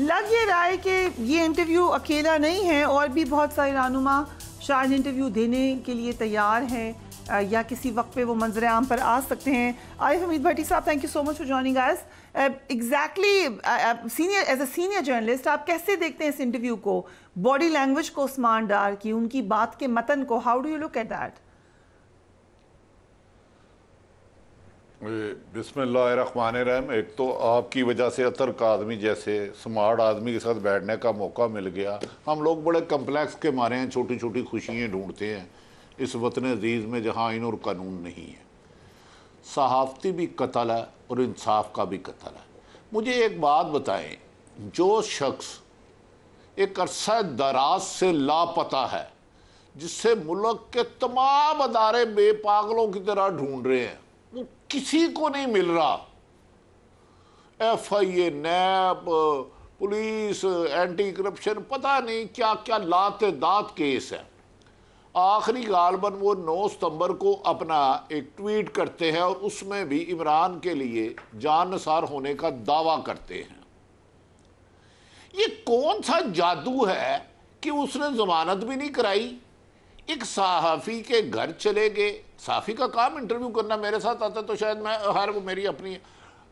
لگ یہ رہا ہے کہ یہ انٹرویو اکیلا نہیں ہے، اور بھی بہت سارے رہنما شاید انٹرویو دینے کے لیے تیار ہیں یا کسی وقت پہ وہ منظر عام پر آ سکتے ہیں۔ عارف Hamid Bhatti sahab, thank you so much for joining اس۔ Exactly as a senior journalist آپ کیسے دیکھتے ہیں اس انٹرویو کو، باڈی لینگویج کو عثمان ڈار کی، ان کی بات کے متن کو، how do you look at that? بسم اللہ الرحمن الرحیم۔ ایک تو آپ کی وجہ سے عطر کا آدمی جیسے سمارٹ آدمی کے ساتھ بیٹھنے کا موقع مل گیا۔ ہم لوگ بڑے کمپلیکس کے مارے ہیں، چھوٹی چھوٹی خوشیاں ڈھونڈتے ہیں اس وطن عزیز میں جہاں آئین اور قانون نہیں ہے۔ صحافتی بھی قتل ہے اور انصاف کا بھی قتل ہے۔ مجھے ایک بات بتائیں، جو شخص ایک عرصہ دراز سے لاپتہ ہے، جس سے ملک کے تمام ادارے بے پاگلوں کی طرح ڈھونڈ رہے ہیں، وہ کسی کو نہیں مل رہا، ایف آئی اے، نیب، پولیس، اینٹی کرپشن، پتہ نہیں کیا کیا لات دات کیس ہے۔ آخری غالباً وہ 9 ستمبر کو اپنا ایک ٹویٹ کرتے ہیں اور اس میں بھی عمران کے لیے جان نثار ہونے کا دعویٰ کرتے ہیں۔ یہ کون سا جادو ہے کہ اس نے ضمانت بھی نہیں کرائی، ایک صحافی کے گھر چلے گئے۔ صحافی کا کام انٹرویو کرنا، میرے ساتھ آتا تو شاید میں ہر کو میری اپنی،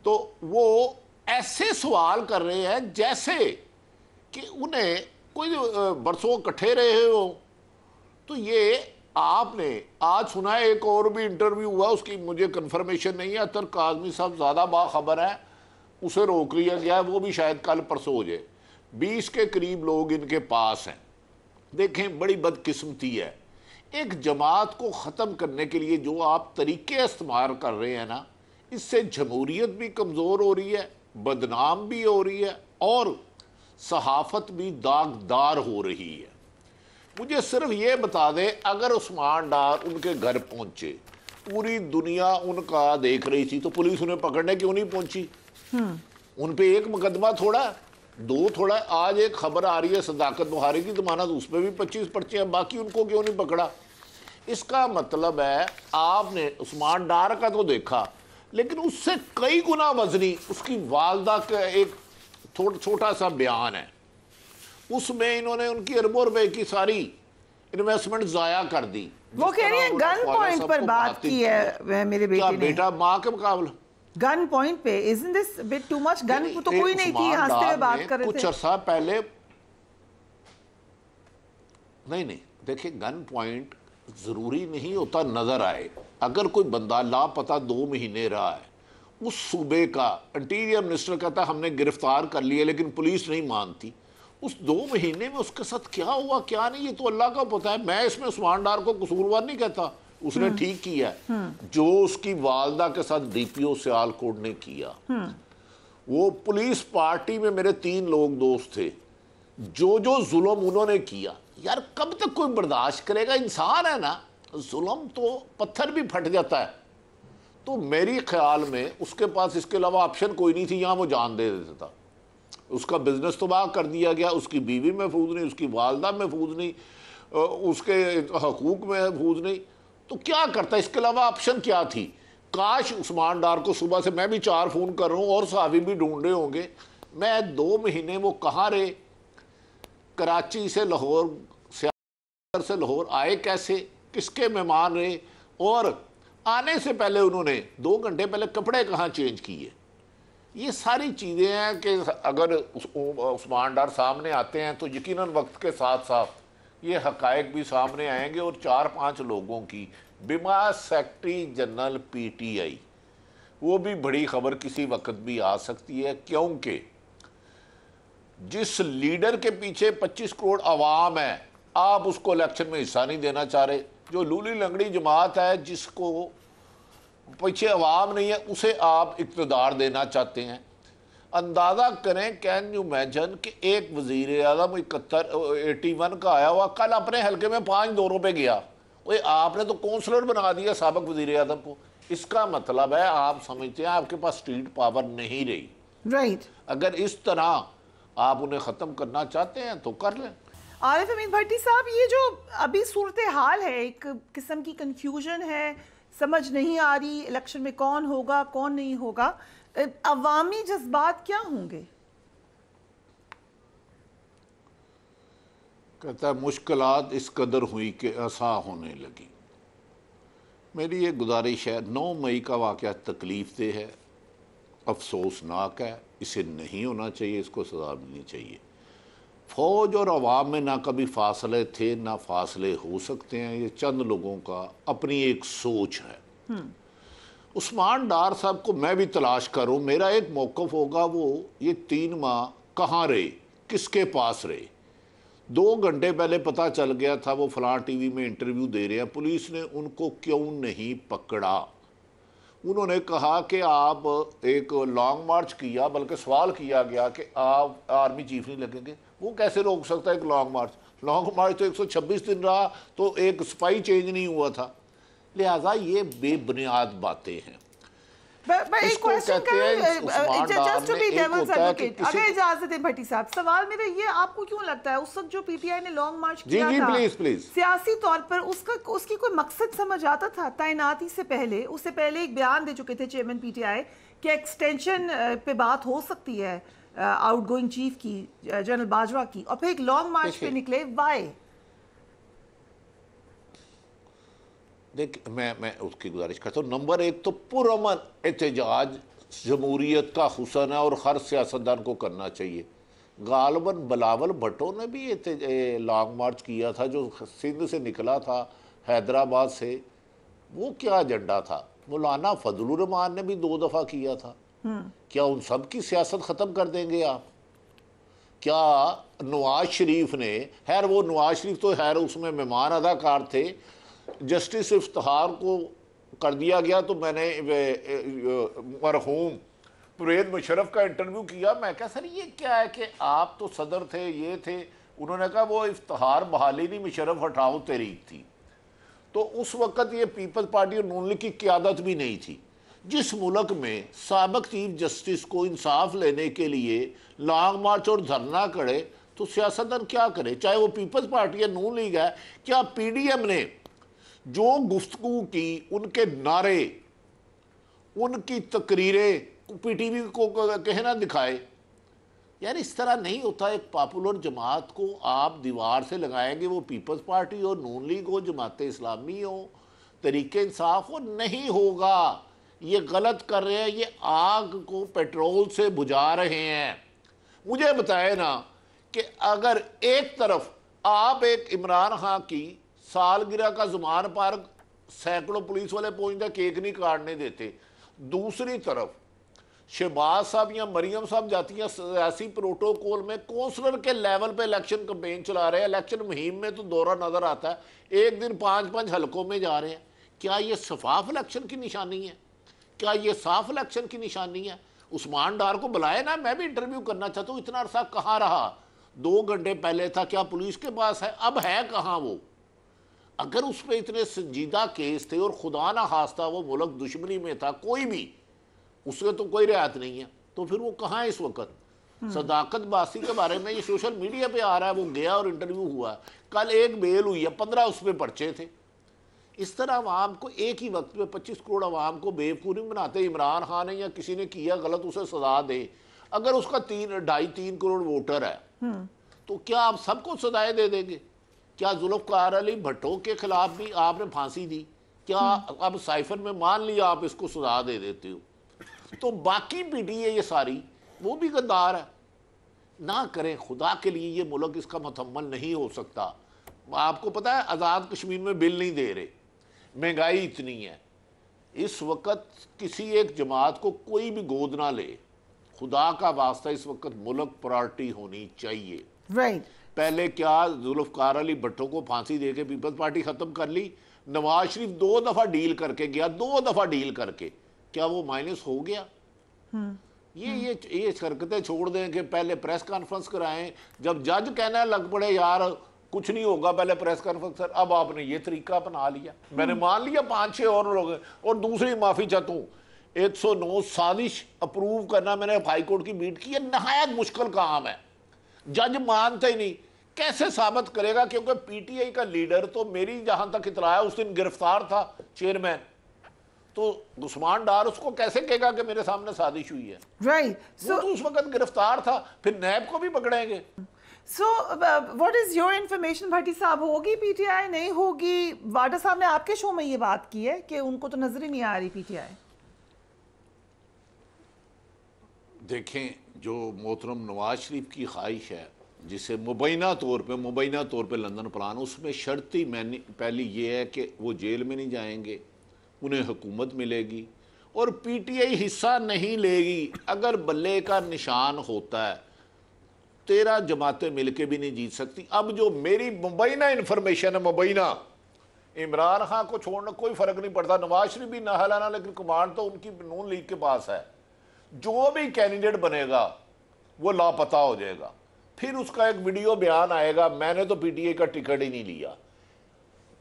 تو وہ ایسے سوال کر رہے ہیں جیسے کہ انہیں کوئی برسوں کٹھے رہے ہو۔ تو یہ آپ نے آج سنا ہے، ایک اور بھی انٹرویو ہوا، اس کی مجھے کنفرمیشن نہیں ہے، عطر کاظمی صاحب زیادہ باخبر ہیں، اسے روک لیا گیا ہے، وہ بھی شاید کل پرسوں ہو جائے۔ 20 کے قریب لوگ ان کے پاس ہیں۔ دیکھیں بڑی بدقسمتی ہے، ایک جماعت کو ختم کرنے کے لیے جو آپ طریقے استعمال کر رہے ہیں نا، اس سے جمہوریت بھی کمزور ہو رہی ہے، بدنام بھی ہو رہی ہے، اور صحافت بھی داغدار ہو رہی ہے۔ مجھے صرف یہ بتا دیں، اگر عثمان ڈار ان کے گھر پہنچے، پوری دنیا ان کا دیکھ رہی تھی، تو پولیس انہیں پکڑنے کیوں نہیں پہنچی؟ ان پہ ایک مقدمہ تھوڑا، 2 تھوڑا۔ آج ایک خبر آ رہی ہے صداقت بخاری کی ضمانت، اس پہ بھی 25 پرچے ہیں، باقی ان کو کیوں نہیں پکڑا؟ اس کا مطلب ہے آپ نے عثمان ڈار کا تو دیکھا، لیکن اس سے کئی گنا وزنی اس کی والدہ کا ایک چھوٹا سا بیان ہے، اس میں انہوں نے ان کی اربوں روپے کی ساری انویسٹمنٹ ضائع کر دی۔ وہ کہہ رہی ہیں گن پوائنٹ پر بات کی ہے میرے بیٹے نے۔ بیٹا ماں کے مقابلہ گن پوائنٹ پہ، isn't this a bit too much؟ گن تو کوئی نہیں تھی، ہنستے ہوئے بات کر رہے تھے۔ کچھ عرصہ پہلے نہیں دیکھیں، گن پوائنٹ ضروری نہیں ہوتا نظر آئے۔ اگر کوئی بندہ لاپتہ 2 مہینے رہا ہے، اس صوبے کا انٹیریئر منسٹر کہتا ہے ہم نے گرفتار کر لیا لیکن پولیس نہیں مانتی، اس 2 مہینے میں اس کے ساتھ کیا ہوا کیا نہیں، یہ تو اللہ کا پتہ ہے۔ میں اس میں عثمان ڈار کو قصوروار نہیں کہتا، اس نے ٹھیک کیا ہے جو اس کی والدہ کے ساتھ ڈی پی او سیالکوٹ نے کیا۔ وہ پولیس پارٹی میں میرے 3 لوگ دوست تھے، جو ظلم انہوں نے کیا، یار کب تک کوئی برداشت کرے گا؟ انسان ہے نا، ظلم تو پتھر بھی پھٹ جاتا ہے۔ تو میری خیال میں اس کے پاس اس کے علاوہ آپشن کوئی نہیں تھی، یہاں وہ جان دے دیتا تھا۔ اس کا بزنس تباہ کر دیا گیا، اس کی بیوی محفوظ نہیں، اس کی والدہ محفوظ نہیں، اس کے حقوق محفوظ نہیں، تو کیا کرتا؟ اس کے علاوہ آپشن کیا تھی؟ کاش عثمان ڈار کو صبح سے میں بھی 4 فون کر رہا ہوں اور صحافی بھی ڈھونڈ رہے ہوں گے، میں 2 مہینے وہ کہاں رہے، کراچی سے لاہور، سیاست سے لاہور آئے کیسے، کس کے مہمان رہے، اور آنے سے پہلے انہوں نے 2 گھنٹے پہلے کپڑے کہاں چینج کیے۔ یہ ساری چیزیں ہیں کہ اگر عثمان ڈار سامنے آتے ہیں تو یقیناً وقت کے ساتھ ساتھ یہ حقائق بھی سامنے آئیں گے، اور 4-5 لوگوں کی بما secretary general P T I, وہ بھی بڑی خبر کسی وقت بھی آ سکتی ہے، کیونکہ جس لیڈر کے پیچھے 25 کروڑ عوام ہے، آپ اس کو الیکشن میں حصہ نہیں دینا چاہ رہے۔ جو لولی لنگڑی جماعت ہے جس کو پیچھے عوام نہیں ہے، اسے آپ اقتدار دینا چاہتے ہیں۔ اندازہ کریں، کین یو امیجن کہ ایک وزیر اعظم 81 کا آیا ہوا کل اپنے حلقے میں 5 دوروں پہ گیا، آپ نے تو کونسلر بنا دیا سابق وزیر اعظم کو۔ اس کا مطلب ہے آپ سمجھتے ہیں آپ کے پاس اسٹریٹ پاور نہیں رہی۔ رائٹ، اگر اس طرح آپ انہیں ختم کرنا چاہتے ہیں تو کر لیں۔ عارف حمید بھٹی صاحب، یہ جو ابھی صورتحال ہے، ایک قسم کی کنفیوژن ہے، سمجھ نہیں آ رہی الیکشن میں کون ہوگا کون نہیں ہوگا، عوامی جذبات کیا ہوں گے؟ کہتا ہے مشکلات اس قدر ہوئی کہ آسان ہونے لگی. میری یہ گزارش ہے، 9 مئی کا واقعہ تکلیف دہ ہے، افسوسناک ہے، اسے نہیں ہونا چاہیے، اس کو سزا ملنی چاہیے. فوج اور عوام میں نہ کبھی فاصلے تھے نہ فاصلے ہو سکتے ہیں، یہ چند لوگوں کا اپنی ایک سوچ ہے. عثمان ڈار صاحب کو میں بھی تلاش کروں، میرا ایک موقف ہوگا وہ یہ 3 ماہ کہاں رہے، کس کے پاس رہے. 2 گھنٹے پہلے پتہ چل گیا تھا وہ فلاں ٹی وی میں انٹرویو دے رہے ہیں، پولیس نے ان کو کیوں نہیں پکڑا؟ انہوں نے کہا کہ آپ ایک لانگ مارچ کیا، بلکہ سوال کیا گیا کہ آپ آرمی چیف نہیں لگیں گے. وہ کیسے روک سکتا ہے ایک لانگ مارچ؟ لانگ مارچ تو 126 دن رہا تو ایک سپائی چینج نہیں ہوا تھا. لہٰذا یہ بے بنیاد باتیں ہیں. ایک کویسچن اگر اجازت ہے بھٹی صاحب، سوال میرا یہ، آپ کو کیوں لگتا ہے اس وقت جو پی ٹی آئی نے لانگ مارچ کیا تھا سیاسی طور پر اس کی کوئی مقصد سمجھ آتا تھا؟ تعیناتی سے پہلے، اس سے پہلے ایک بیان دے چکے تھے چیئرمین پی ٹی آئی کہ ایکسٹینشن پہ بات ہو سکتی ہے آؤٹ گوئنگ چیف کی، جنرل باجوہ کی، اور پھر ایک لانگ مارچ پہ نکلے. وائی؟ دیکھ میں اس کی گزارش کرتا ہوں. نمبر 1 تو پرامن احتجاج جمہوریت کا حسن ہے اور ہر سیاستدان کو کرنا چاہیے. غالباً بلاول بھٹو نے بھی لانگ مارچ کیا تھا جو سندھ سے نکلا تھا، حیدرآباد سے. وہ کیا ایجنڈا تھا؟ مولانا فضل الرحمان نے بھی 2 دفعہ کیا تھا. کیا ان سب کی سیاست ختم کر دیں گے آپ؟ کیا نواز شریف نے، خیر وہ نواز شریف تو خیر اس میں مہمان اداکار تھے، جسٹس افتخار کو کر دیا گیا. تو میں نے مرحوم پرویز مشرف کا انٹرویو کیا، میں کہا سر یہ کیا ہے کہ آپ تو صدر تھے، یہ تھے. انہوں نے کہا وہ افتخار بحالی نہیں، مشرف ہٹاؤ تحریک تھی. تو اس وقت یہ پیپلز پارٹی اور نون لیگ کی قیادت بھی نہیں تھی. جس ملک میں سابق چیف جسٹس کو انصاف لینے کے لیے لانگ مارچ اور دھرنا کرے تو سیاستدان کیا کرے، چاہے وہ پیپلز پارٹی یا نون لیگ ہے. کیا پی ڈی ایم نے جو گفتگو کی، ان کے نعرے، ان کی تقریریں پی ٹی وی کو کہنا دکھائے؟ یار اس طرح نہیں ہوتا. ایک پاپولر جماعت کو آپ دیوار سے لگائیں گے، وہ پیپلز پارٹی ہو، نون لیگ ہو، جماعت اسلامی ہو، تحریک انصاف ہو، نہیں ہوگا. یہ غلط کر رہے ہیں، یہ آگ کو پیٹرول سے بجھا رہے ہیں. مجھے بتائے نا کہ اگر ایک طرف آپ ایک عمران خان کی سالگرہ کا زمان پارک سینکڑوں پولیس والے پہنچتے کیک نہیں کاٹنے دیتے، دوسری طرف شہباز صاحب یا مریم صاحب جاتی ہیں سیاسی پروٹوکول میں، کونسلر کے لیول پہ الیکشن کمپین چلا رہے ہیں. الیکشن مہم میں تو دورہ نظر آتا ہے، ایک دن 5 حلقوں میں جا رہے ہیں. کیا یہ شفاف الیکشن کی نشانی ہے؟ کیا یہ صاف الیکشن کی نشانی ہے؟ عثمان ڈار کو بلائے نا، میں بھی انٹرویو کرنا چاہتا ہوں. اتنا عرصہ کہاں رہا؟ 2 گھنٹے پہلے تھا، کیا پولیس کے پاس ہے؟ اب ہے کہاں وہ؟ اگر اس پہ اتنے سنجیدہ کیس تھے اور خدا نہ خواستہ وہ ملک دشمنی میں تھا، کوئی بھی اس سے تو کوئی رعایت نہیں ہے، تو پھر وہ کہاں ہے اس وقت؟ صداقت باسی کے بارے میں یہ سوشل میڈیا پہ آ رہا ہے، وہ گیا اور انٹرویو ہوا. کل ایک بیل ہوئی ہے، 15 اس پہ پرچے تھے. اس طرح عوام کو ایک ہی وقت میں 25 کروڑ عوام کو بیوقوف نہیں بناتے. عمران خان نے یا کسی نے کیا غلط اسے سزا دے. اگر اس کا 2.5-3 کروڑ ووٹر ہے تو کیا آپ سب کو سزائیں دے دیں گے؟ کیا ذوالفقار علی بھٹو کے خلاف بھی آپ نے پھانسی دی؟ کیا اب سائفر میں مان لیا آپ اس کو سزا دے دیتے ہو؟ تو باقی پیٹی ہے یہ ساری، وہ بھی غدار ہے. نہ کریں خدا کے لیے، یہ ملک اس کا متحمل نہیں ہو سکتا. آپ کو پتہ ہے آزاد کشمیر میں بل نہیں دے رہے، مہنگائی اتنی ہے. اس وقت کسی ایک جماعت کو کوئی بھی گود نہ لے. خدا کا واسطہ اس وقت ملک پرائرٹی ہونی چاہیے. پہلے کیا ذوالفقار علی بھٹو کو پھانسی دے کے پیپلز پارٹی ختم کر لی. نواز شریف 2 دفعہ ڈیل کر کے گیا، 2 دفعہ ڈیل کر کے، کیا وہ مائنس ہو گیا؟ یہ حرکتیں چھوڑ دیں کہ پہلے پریس کانفرنس کرائیں، جب جج کہنا لگ پڑے یار کچھ نہیں ہوگا پہلے پریس کانفرنس کر. اب آپ نے یہ طریقہ اپنا لیا. میں نے مان لیا 5-6 اور لوگ ہیں. اور دوسری معافی چاہتا ہوں، 109 سازش اپروو کرنا میں نے ہائی کورٹ کی بیٹ کی ہے، نہایت مشکل کام ہے. جج مانتے ہی نہیں. کیسے ثابت کرے گا؟ کیونکہ پی ٹی آئی کا لیڈر تو میری جہاں تک اطلاع ہے اس دن گرفتار تھا، چیئرمین. تو عثمان ڈار اس کو کیسے کہے گا کہ میرے سامنے سازش ہوئی ہے؟ وہ تو اس وقت گرفتار تھا. پھر نیب کو بھی پکڑیں گے. So what is your information Bhatti صاحب؟ ہوگی پی ٹی آئی نہیں ہوگی؟ واڈا صاحب نے آپ کے شو میں یہ بات کی ہے کہ ان کو تو نظر ہی نہیں آ رہی پی ٹی آئی. دیکھیں جو محترم نواز شریف کی خواہش ہے جسے مبینہ طور پہ لندن پلان، اس میں شرط ہی پہلی یہ ہے کہ وہ جیل میں نہیں جائیں گے، انہیں حکومت ملے گی اور پی ٹی آئی حصہ نہیں لے گی. اگر بلے کا نشان ہوتا ہے 13 جماعتیں مل کے بھی نہیں جیت سکتی. اب جو میری مبینہ انفارمیشن ہے، مبینہ، عمران خان کو چھوڑنا کوئی فرق نہیں پڑتا، نواز شریف بھی نہ ہلانا، لیکن کمانڈ تو ان کی نون لیگ کے پاس ہے. جو بھی کینڈیڈیٹ بنے گا وہ لاپتہ ہو جائے گا. پھر اس کا ایک ویڈیو بیان آئے گا میں نے تو پی ٹی آئی کا ٹکٹ ہی نہیں لیا،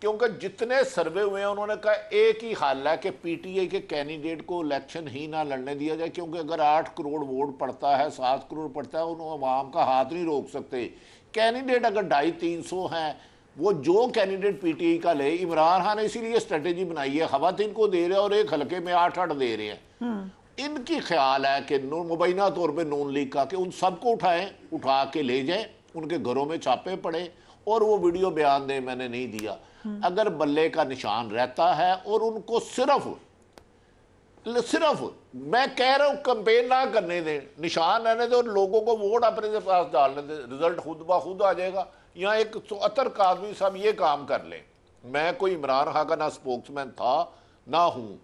کیونکہ جتنے سروے ہوئے ہیں انہوں نے کہا ایک ہی حل ہے کہ پی ٹی آئی کے کینڈیڈیٹ کو الیکشن ہی نہ لڑنے دیا جائے، کیونکہ اگر 8 کروڑ ووٹ پڑتا ہے، 7 کروڑ پڑتا ہے، انہوں عوام کا ہاتھ نہیں روک سکتے. کینڈیڈیٹ اگر 250-300 ہیں، وہ جو کینڈیڈیٹ پی ٹی آئی کا لے، عمران خان نے اسی لیے اسٹریٹجی بنائی ہے، خواتین کو دے رہے ہیں اور ایک حلقے میں 8 دے رہے ہیں. ان کی خیال ہے کہ مبینہ طور پہ نون لیگ کا کہ ان سب کو اٹھا کے لے جائیں، ان کے گھروں میں چھاپے پڑے اور وہ ویڈیو بیان دیں میں نے نہیں دیا. اگر بلے کا نشان رہتا ہے اور ان کو صرف میں کہہ رہا ہوں کمپین نہ کرنے دیں، نشان رہنے دیں اور لوگوں کو ووٹ اپنے پاس ڈالنے دیں، رزلٹ خود بخود آ جائے گا. یہاں ایک اطہر کاظمی صاحب یہ کام کر لیں. میں کوئی عمران خان کا نہ سپوکس مین تھا نہ ہوں.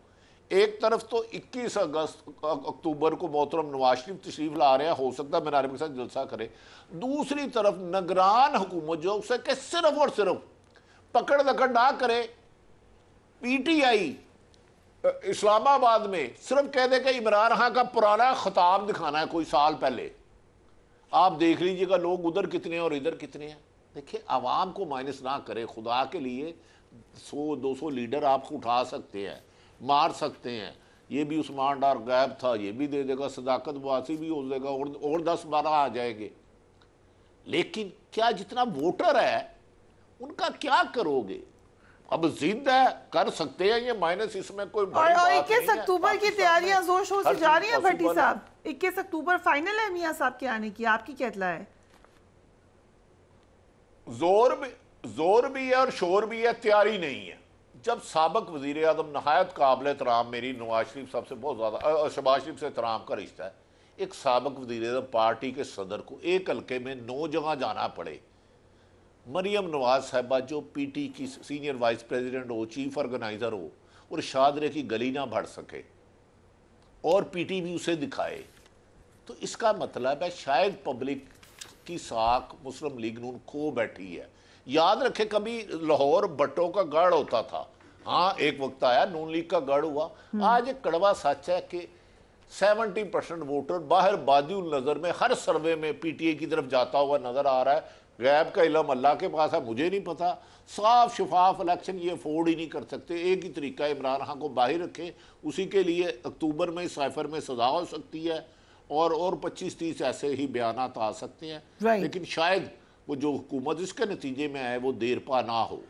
ایک طرف تو 21 اکتوبر کو محترم نواز شریف تشریف لا رہے ہیں، ہو سکتا ہے منارے کے ساتھ جلسہ کرے. دوسری طرف نگران حکومت جو اسے کہ صرف اور صرف پکڑ دکڑ نہ کرے، پی ٹی آئی اسلام آباد میں صرف کہہ دے کہ عمران خان کا پرانا خطاب دکھانا ہے کوئی سال پہلے، آپ دیکھ لیجئے گا لوگ ادھر کتنے ہیں اور ادھر کتنے ہیں. دیکھیں عوام کو مائنس نہ کرے، خدا کے لیے 100-200 لیڈر آپ کو اٹھا سکتے ہیں، مار سکتے ہیں. یہ بھی عثمان ڈار غائب تھا، یہ بھی دے دے گا، صداقت بواسی بھی ہو جائے گا اور 10-12 آ جائے گے. لیکن کیا جتنا ووٹر ہے ان کا کیا کرو گے؟ اب ضد ہے، کر سکتے ہیں یہ مائنس، اس میں کوئی بڑی بات نہیں ہے. 21 اکتوبر کی تیاریاں زور شور سے جاری ہیں بھٹی صاحب. 21 اکتوبر فائنل ہے میاں صاحب کے آنے کی، آپ کی کیا اطلاع ہے؟ زور بھی ہے اور شور بھی ہے، تیاری نہیں ہے. جب سابق وزیر اعظم نہایت قابل احترام، میری نواز شریف صاحب سے بہت زیادہ، شہباز شریف سے احترام کا رشتہ ہے، ایک سابق وزیر اعظم پارٹی کے صدر کو ایک حلقے میں 9 جگہ جانا پڑے. مریم نواز صاحبہ جو پی ٹی کی سینئر وائس پریزیڈنٹ ہو، چیف آرگنائزر ہو، اور شادرے کی گلی نہ بڑھ سکے اور پی ٹی بھی اسے دکھائے، تو اس کا مطلب ہے شاید پبلک کی ساکھ مسلم لیگ نون کھو بیٹھی ہے. یاد رکھے کبھی لاہور بٹوں کا گڑھ ہوتا تھا، ہاں ایک وقت آیا نون لیگ کا گڑھ ہوا. آج ایک کڑوا سچ ہے کہ 70% ووٹر باہر بادی النظر میں ہر سروے میں پی ٹی آئی کی طرف جاتا ہوا نظر آ رہا ہے. غیب کا علم اللہ کے پاس ہے، مجھے نہیں پتا. صاف شفاف الیکشن یہ افورڈ ہی نہیں کر سکتے. ایک ہی طریقہ عمران خان کو باہر رکھیں، اسی کے لیے اکتوبر میں سائفر میں سزا ہو سکتی ہے اور 25-30 ایسے ہی بیانات آ سکتے ہیں. لیکن شاید وہ جو حکومت اس کے نتیجے میں آئے وہ دیر پا نہ ہو.